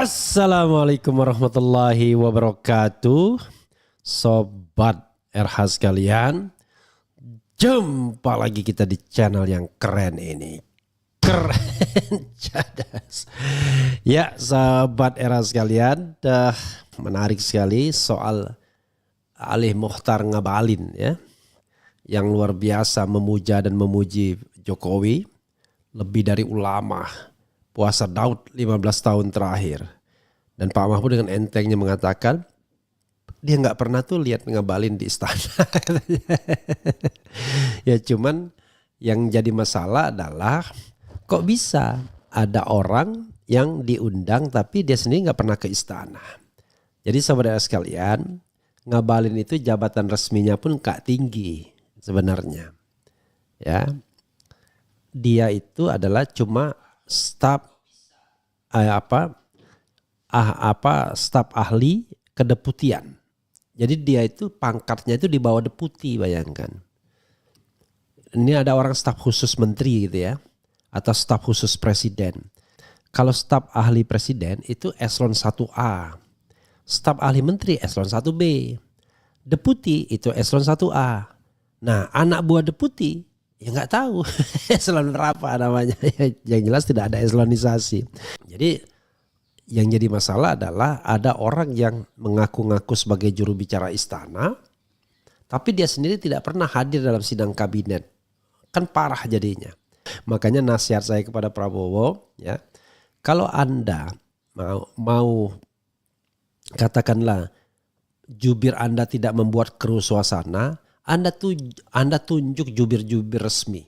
Assalamualaikum warahmatullahi wabarakatuh. Sobat RH sekalian, jumpa lagi kita di channel yang keren ini. Keren cadas. Ya sobat RH sekalian, menarik sekali soal Ali Mokhtar Ngabalin ya, yang luar biasa memuja dan memuji Jokowi, lebih dari ulama, puasa Daud 15 tahun terakhir. Dan Pak Mahfud dengan entengnya mengatakan dia nggak pernah tuh lihat Ngabalin di istana. Ya cuman yang jadi masalah adalah kok bisa ada orang yang diundang tapi dia sendiri nggak pernah ke istana. Jadi saudara sekalian, Ngabalin itu jabatan resminya pun gak tinggi sebenarnya. Ya, dia itu adalah cuma staf staf ahli kedeputian. Jadi dia itu pangkatnya itu di bawah deputi, bayangkan. Ini ada orang staf khusus menteri gitu ya, atau staf khusus presiden. Kalau staf ahli presiden itu eselon 1A. Staf ahli menteri eselon 1B. Deputi itu eselon 1A. Nah, anak buah deputi ya nggak tahu eselon berapa namanya. Yang jelas tidak ada eselonisasi. Jadi yang jadi masalah adalah ada orang yang mengaku-ngaku sebagai juru bicara istana, tapi dia sendiri tidak pernah hadir dalam sidang kabinet. Kan parah jadinya. Makanya nasihat saya kepada Prabowo ya, kalau Anda mau katakanlah jubir Anda tidak membuat keruh suasana, Anda tunjuk jubir-jubir resmi.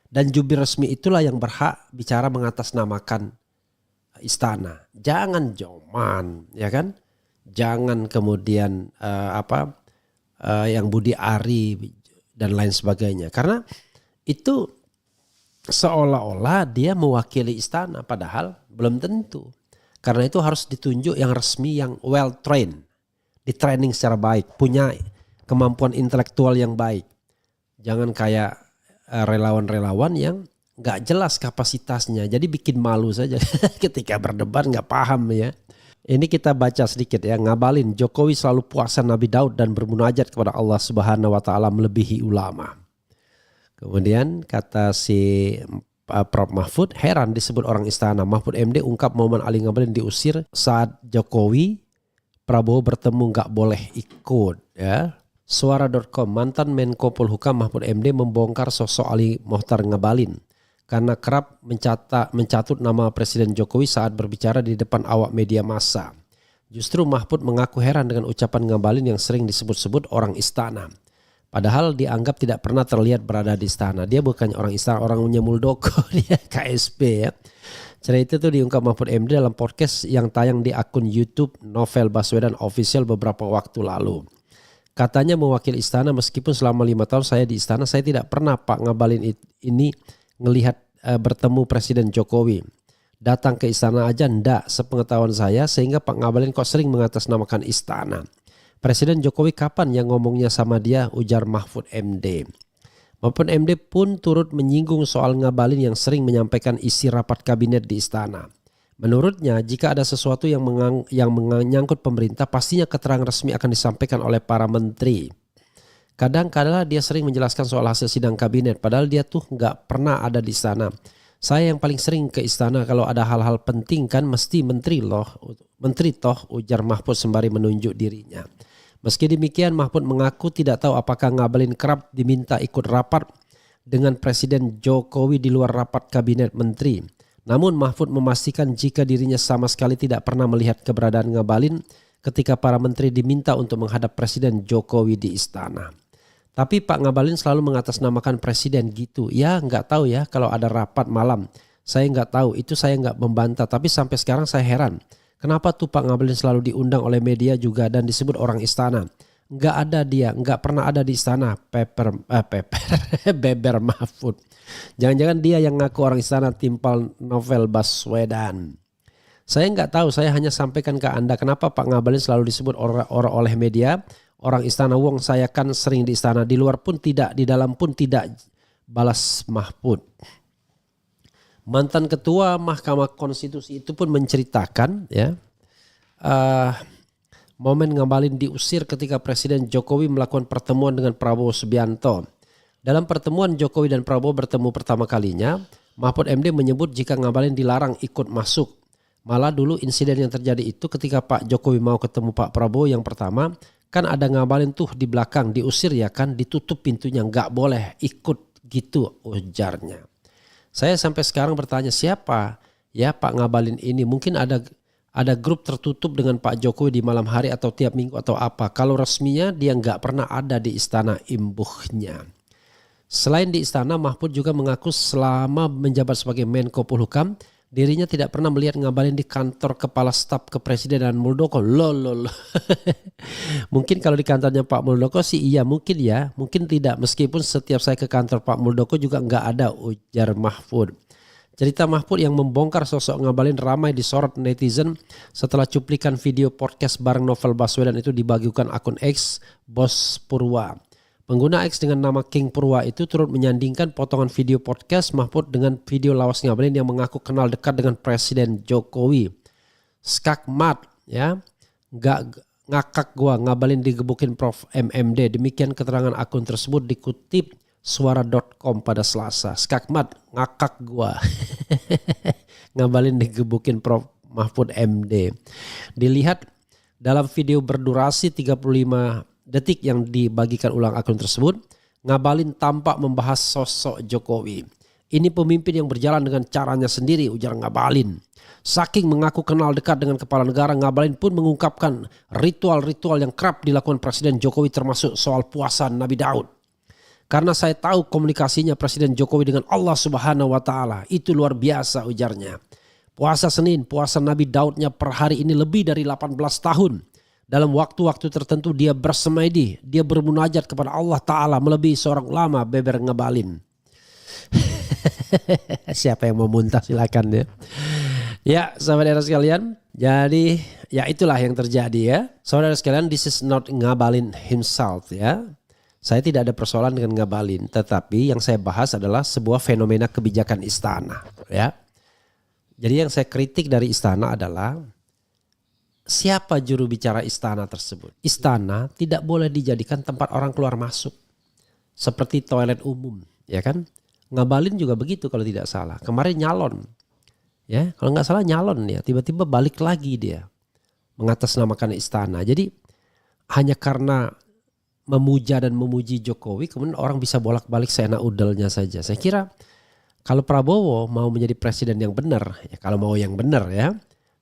Dan jubir resmi itulah yang berhak bicara mengatasnamakan istana. Jangan joman, ya kan? Jangan kemudian yang Budi Ari dan lain sebagainya. Karena itu seolah-olah dia mewakili istana, padahal belum tentu. Karena itu harus ditunjuk yang resmi, yang well trained, di training secara baik, punya kemampuan intelektual yang baik. Jangan kayak relawan-relawan yang nggak jelas kapasitasnya, jadi bikin malu saja ketika berdebat nggak paham ya. Ini kita baca sedikit ya. Ngabalin, Jokowi selalu puasa Nabi Daud dan bermunajat kepada Allah Subhanahu Wa Taala melebihi ulama. Kemudian kata si Prof Mahfud, heran disebut orang istana. Mahfud MD ungkap momen Ali Ngabalin diusir saat Jokowi Prabowo bertemu nggak boleh ikut ya. Suara.com, mantan Menko Polhukam Mahfud MD membongkar sosok Ali Mokhtar Ngabalin karena kerap mencatut nama Presiden Jokowi saat berbicara di depan awak media massa. Justru Mahfud mengaku heran dengan ucapan Ngabalin yang sering disebut-sebut orang istana. Padahal dianggap tidak pernah terlihat berada di istana. Dia bukan orang istana, orangnya Muldoko, dia KSP ya. Cerita itu diungkap Mahfud MD dalam podcast yang tayang di akun YouTube Novel Baswedan Official beberapa waktu lalu. Katanya mewakili istana, meskipun selama 5 tahun saya di istana, saya tidak pernah Pak Ngabalin ini ngelihat bertemu Presiden Jokowi. Datang ke istana aja ndak sepengetahuan saya, sehingga Pak Ngabalin kok sering mengatasnamakan istana. Presiden Jokowi kapan yang ngomongnya sama dia, ujar Mahfud MD. Mahfud MD pun turut menyinggung soal Ngabalin yang sering menyampaikan isi rapat kabinet di istana. Menurutnya, jika ada sesuatu yang menyangkut pemerintah, pastinya keterangan resmi akan disampaikan oleh para menteri. Kadang-kadang dia sering menjelaskan soal hasil sidang kabinet, padahal dia tuh nggak pernah ada di istana. Saya yang paling sering ke istana kalau ada hal-hal penting kan mesti menteri toh, ujar Mahfud sembari menunjuk dirinya. Meski demikian, Mahfud mengaku tidak tahu apakah Ngabalin kerap diminta ikut rapat dengan Presiden Jokowi di luar rapat kabinet menteri. Namun Mahfud memastikan jika dirinya sama sekali tidak pernah melihat keberadaan Ngabalin ketika para menteri diminta untuk menghadap Presiden Jokowi di istana. Tapi Pak Ngabalin selalu mengatasnamakan presiden gitu. Ya nggak tahu ya kalau ada rapat malam. Saya nggak tahu, itu saya nggak membantah. Tapi sampai sekarang saya heran. Kenapa tuh Pak Ngabalin selalu diundang oleh media juga dan disebut orang istana? Nggak ada dia, nggak pernah ada di istana. Beber Mahfud. Jangan-jangan dia yang ngaku orang istana timpal Novel Baswedan. Saya nggak tahu, saya hanya sampaikan ke Anda kenapa Pak Ngabalin selalu disebut orang oleh media orang istana. Wong saya kan sering di istana, di luar pun tidak, di dalam pun tidak, balas Mahfud. Mantan ketua Mahkamah Konstitusi itu pun menceritakan ya, momen Ngabalin diusir ketika Presiden Jokowi melakukan pertemuan dengan Prabowo Subianto. Dalam pertemuan Jokowi dan Prabowo bertemu pertama kalinya, Mahfud MD menyebut jika Ngabalin dilarang ikut masuk. Malah dulu insiden yang terjadi itu ketika Pak Jokowi mau ketemu Pak Prabowo yang pertama, kan ada Ngabalin tuh di belakang, diusir ya kan, ditutup pintunya, nggak boleh ikut gitu, ujarnya. Saya sampai sekarang bertanya siapa ya Pak Ngabalin ini, mungkin ada grup tertutup dengan Pak Jokowi di malam hari atau tiap minggu atau apa. Kalau resminya dia nggak pernah ada di istana imbuhnya. Selain di istana, Mahfud juga mengaku selama menjabat sebagai Menko Polhukam, dirinya tidak pernah melihat Ngabalin di kantor Kepala Staf Kepresidenan Muldoko. Lol. Mungkin kalau di kantornya Pak Muldoko sih iya mungkin ya. Mungkin tidak, meskipun setiap saya ke kantor Pak Muldoko juga nggak ada, ujar Mahfud. Cerita Mahfud yang membongkar sosok Ngabalin ramai disorot netizen setelah cuplikan video podcast bareng Novel Baswedan itu dibagikan akun X Bos Purwa. Pengguna X dengan nama King Purwa itu turut menyandingkan potongan video podcast Mahfud dengan video lawas Ngabalin yang mengaku kenal dekat dengan Presiden Jokowi. Skakmat ya, nggak ngakak gua, Ngabalin digebukin Prof MMD. Demikian keterangan akun tersebut dikutip suara.com pada Selasa. Skakmat, ngakak gua. Ngabalin digebukin Prof Mahfud MD. Dilihat dalam video berdurasi 35 detik yang dibagikan ulang akun tersebut, Ngabalin tampak membahas sosok Jokowi. Ini pemimpin yang berjalan dengan caranya sendiri, ujar Ngabalin. Saking mengaku kenal dekat dengan kepala negara, Ngabalin pun mengungkapkan ritual-ritual yang kerap dilakukan Presiden Jokowi termasuk soal puasa Nabi Daud. Karena saya tahu komunikasinya Presiden Jokowi dengan Allah Subhanahu wa Ta'ala itu luar biasa, ujarnya. Puasa Senin, puasa Nabi Daudnya per hari ini lebih dari 18 tahun. Dalam waktu-waktu tertentu dia bersemedi, dia bermunajat kepada Allah Ta'ala melebihi seorang ulama, beber Ngabalin. Siapa yang mau muntah silakan ya. Ya saudara sekalian, jadi ya itulah yang terjadi ya. Saudara sekalian, this is not Ngabalin himself ya. Saya tidak ada persoalan dengan Ngabalin, tetapi yang saya bahas adalah sebuah fenomena kebijakan istana ya. Jadi yang saya kritik dari istana adalah siapa juru bicara istana tersebut. Istana tidak boleh dijadikan tempat orang keluar masuk. Seperti toilet umum, ya kan? Ngabalin juga begitu kalau tidak salah. Kemarin nyalon. Ya, kalau nggak salah nyalon ya, tiba-tiba balik lagi dia mengatasnamakan istana. Jadi hanya karena memuja dan memuji Jokowi, kemudian orang bisa bolak-balik seenak udelnya saja. Saya kira kalau Prabowo mau menjadi presiden yang benar, ya kalau mau yang benar ya,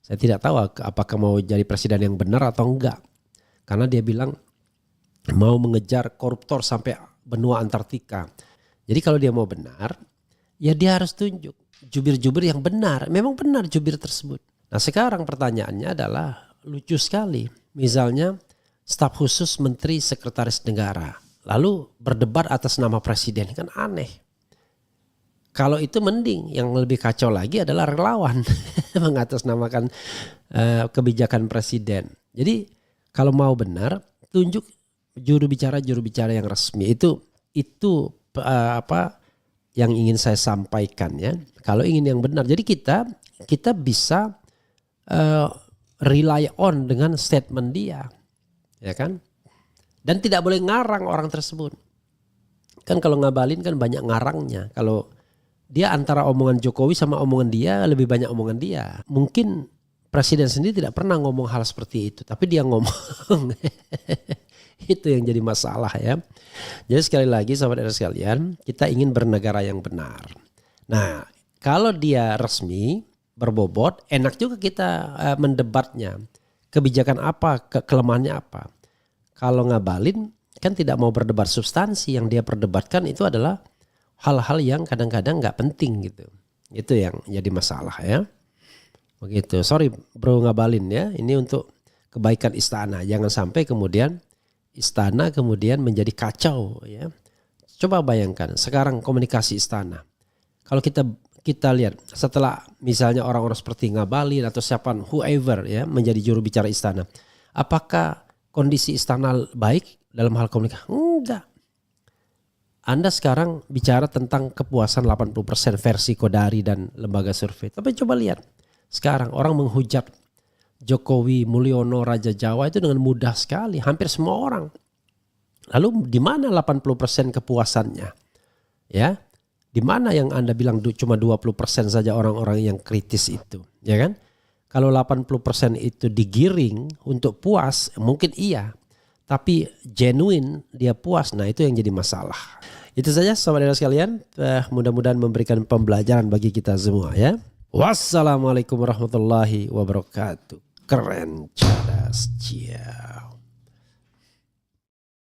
saya tidak tahu apakah mau jadi presiden yang benar atau enggak. Karena dia bilang mau mengejar koruptor sampai benua Antartika. Jadi kalau dia mau benar, ya dia harus tunjuk jubir-jubir yang benar. Memang benar jubir tersebut. Nah sekarang pertanyaannya adalah lucu sekali. Misalnya staf khusus Menteri Sekretaris Negara lalu berdebat atas nama presiden, kan aneh. Kalau itu mending, yang lebih kacau lagi adalah relawan mengatasnamakan kebijakan presiden. Jadi kalau mau benar, tunjuk juru bicara yang resmi. Itu apa yang ingin saya sampaikan ya. Kalau ingin yang benar, jadi kita bisa rely on dengan statement dia. Ya kan? Dan tidak boleh ngarang orang tersebut. Kan kalau Ngabalin kan banyak ngarangnya. Kalau dia antara omongan Jokowi sama omongan dia, lebih banyak omongan dia. Mungkin presiden sendiri tidak pernah ngomong hal seperti itu, tapi dia ngomong. Itu yang jadi masalah ya. Jadi sekali lagi sahabat sekalian, kita ingin bernegara yang benar. Nah, kalau dia resmi, berbobot, enak juga kita mendebatnya. Kebijakan apa, kelemahannya apa. Kalau Ngabalin kan tidak mau berdebat substansi, yang dia perdebatkan itu adalah hal-hal yang kadang-kadang gak penting gitu. Itu yang jadi masalah ya. Begitu, sorry bro Ngabalin ya, ini untuk kebaikan istana. Jangan sampai kemudian istana kemudian menjadi kacau ya. Coba bayangkan sekarang komunikasi istana. Kalau kita lihat setelah misalnya orang-orang seperti Ngabalin atau siapa whoever ya menjadi juru bicara istana, apakah kondisi istana baik dalam hal komunikasi? Enggak. Anda sekarang bicara tentang kepuasan 80% versi Kodari dan lembaga survei. Tapi coba lihat, sekarang orang menghujat Jokowi, Mulyono, Raja Jawa itu dengan mudah sekali, hampir semua orang. Lalu di mana 80% kepuasannya? Ya, di mana yang Anda bilang cuma 20% saja orang-orang yang kritis itu, ya kan? Kalau 80% itu digiring untuk puas, mungkin iya. Tapi genuine dia puas, nah itu yang jadi masalah. Itu saja sobat Era sekalian, mudah-mudahan memberikan pembelajaran bagi kita semua ya. Wassalamualaikum warahmatullahi wabarakatuh. Keren, cerdas, cia.